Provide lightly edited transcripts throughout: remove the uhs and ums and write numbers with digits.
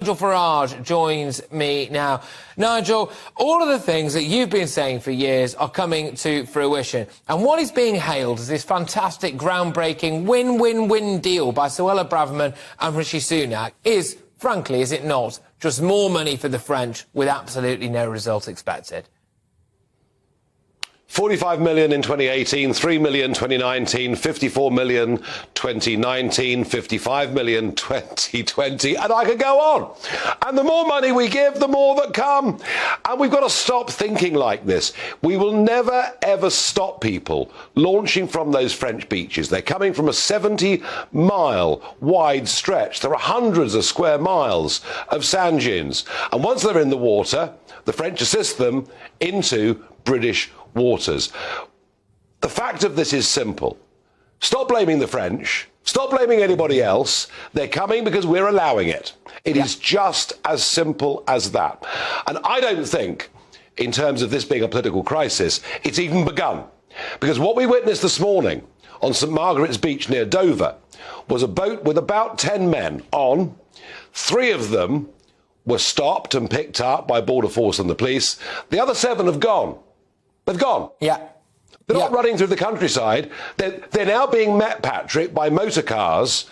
Nigel Farage joins me now. Nigel, all of the things that you've been saying for years are coming to fruition. And what is being hailed as this fantastic, groundbreaking, win-win-win deal by Suella Braverman and Rishi Sunak is, frankly, is it not, just more money for the French with absolutely no result expected? 45 million in 2018, 3 million 2019, 54 million 2019, 55 million 2020, and I could go on. And the more money we give, the more that come. And we've got to stop thinking like this. We will never, ever stop people launching from those French beaches. They're coming from a 70-mile wide stretch. There are hundreds of square miles of sand dunes. And once they're in the water, the French assist them into British waters. The fact of this is simple. Stop blaming the French. Stop blaming anybody else. They're coming because we're allowing it. It is just as simple as that. And I don't think, in terms of this being a political crisis, it's even begun. Because what we witnessed this morning on St Margaret's Beach near Dover was a boat with about 10 men on. 3 of them were stopped and picked up by Border Force and the police. The other 7 have gone. They've gone. Yeah. They're not running through the countryside. They're now being met, Patrick, by motor cars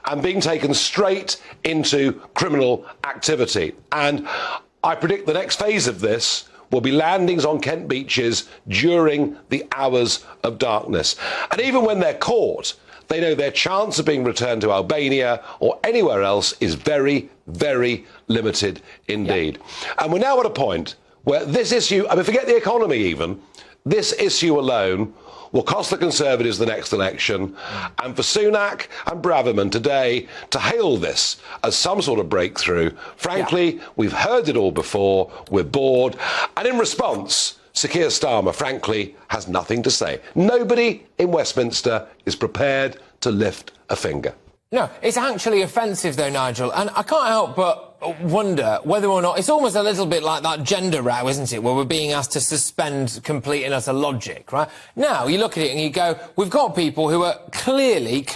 and being taken straight into criminal activity. And I predict the next phase of this will be landings on Kent beaches during the hours of darkness. And even when they're caught, they know their chance of being returned to Albania or anywhere else is very, very limited indeed. And we're now at a point where this issue, I mean, forget the economy even, this issue alone will cost the Conservatives the next election. And for Sunak and Braverman today to hail this as some sort of breakthrough, frankly, we've heard it all before, we're bored. And in response, Sir Keir Starmer, frankly, has nothing to say. Nobody in Westminster is prepared to lift a finger. No, it's actually offensive, though, Nigel, and I can't help but wonder whether or not it's almost a little bit like that gender row, isn't it, where we're being asked to suspend complete and utter logic, right? Now, you look at it and you go, we've got people who are clearly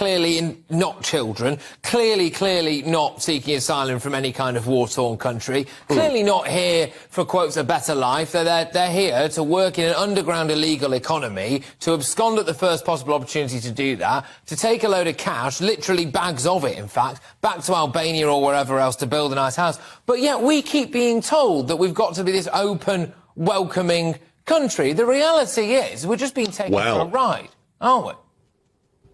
not children, clearly not seeking asylum from any kind of war-torn country, clearly not here for, quotes, a better life. They're here to work in an underground illegal economy, to abscond at the first possible opportunity to do that, to take a load of cash, literally bags of it, in fact, back to Albania or wherever else to build a nice house. But yet we keep being told that we've got to be this open, welcoming country. The reality is we're just being taken for a ride, aren't we?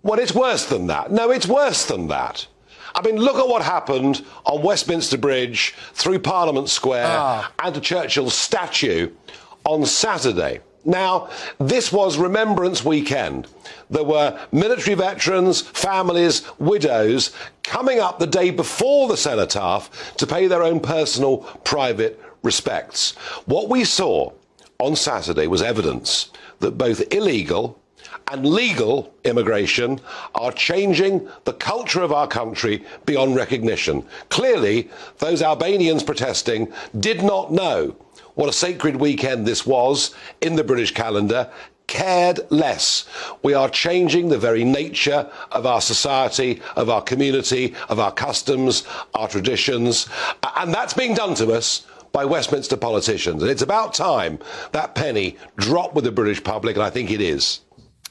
Well, it's worse than that. No, it's worse than that. I mean, look at what happened on Westminster Bridge, through Parliament Square and to Churchill's statue on Saturday. Now, this was Remembrance Weekend. There were military veterans, families, widows coming up the day before the cenotaph to pay their own personal, private respects. What we saw on Saturday was evidence that both illegal and legal immigration are changing the culture of our country beyond recognition. Clearly, those Albanians protesting did not know what a sacred weekend this was in the British calendar, cared less. We are changing the very nature of our society, of our community, of our customs, our traditions, and that's being done to us by Westminster politicians. And it's about time that penny dropped with the British public, and I think it is.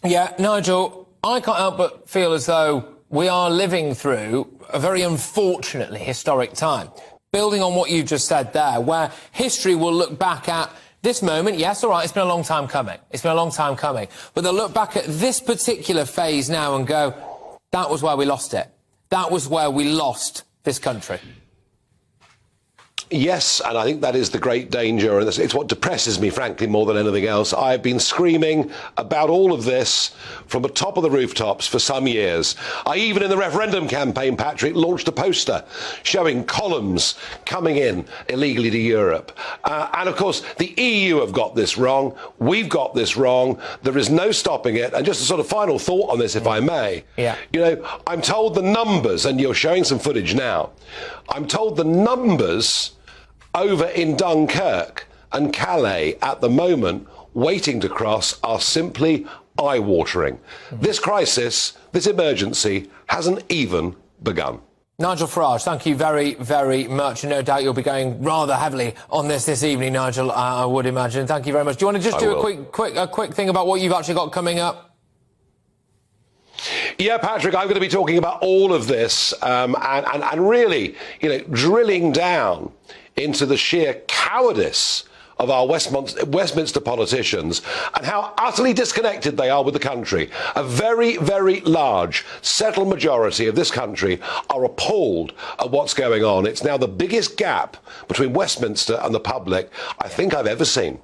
Yeah, Nigel, I can't help but feel as though we are living through a very unfortunately historic time. Building on what you just said there, where history will look back at this moment, yes, all right, it's been a long time coming. It's been a long time coming. But they'll look back at this particular phase now and go, that was where we lost it. That was where we lost this country. Yes, and I think that is the great danger, and it's what depresses me, frankly, more than anything else. I've been screaming about all of this from the top of the rooftops for some years. I even, in the referendum campaign, Patrick, launched a poster showing columns coming in illegally to Europe. And, of course, the EU have got this wrong. We've got this wrong. There is no stopping it. And just a sort of final thought on this, if I may. Yeah. You know, I'm told the numbers, and you're showing some footage now, I'm told the numbers over in Dunkirk and Calais at the moment waiting to cross are simply eye-watering. This crisis, this emergency, hasn't even begun. Nigel Farage, thank you very, very much. No doubt you'll be going rather heavily on this evening, Nigel, I would imagine. Thank you very much. Do you want to just do a quick thing about what you've actually got coming up? Yeah, Patrick, I'm going to be talking about all of this and really, drilling down into the sheer cowardice of our Westminster politicians and how utterly disconnected they are with the country. A very, very large, settled majority of this country are appalled at what's going on. It's now the biggest gap between Westminster and the public I think I've ever seen.